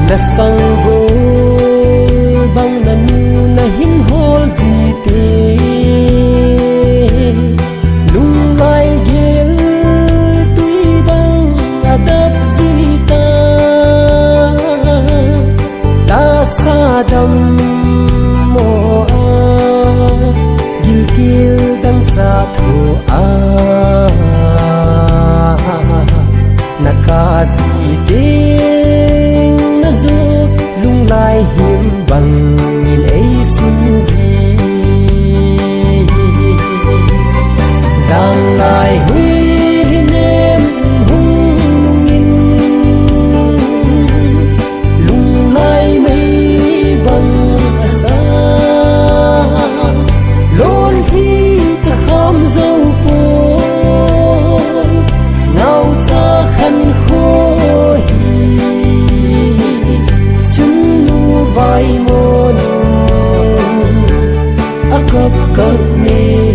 na sang vô bang na nu na hin hol gì te lung lai gel tui bang adap gì ta sa dam mo a gil kil dang sa thu a naka gì ding na zu lung lai hiểm bằng nhìn ấy xuân gì giang lai huy nem hung lung in lung lai mấy bằng asa lôn khi ta khám dâu cô nào ta khăn khô hi chúng nu vai môn a cấp cấp me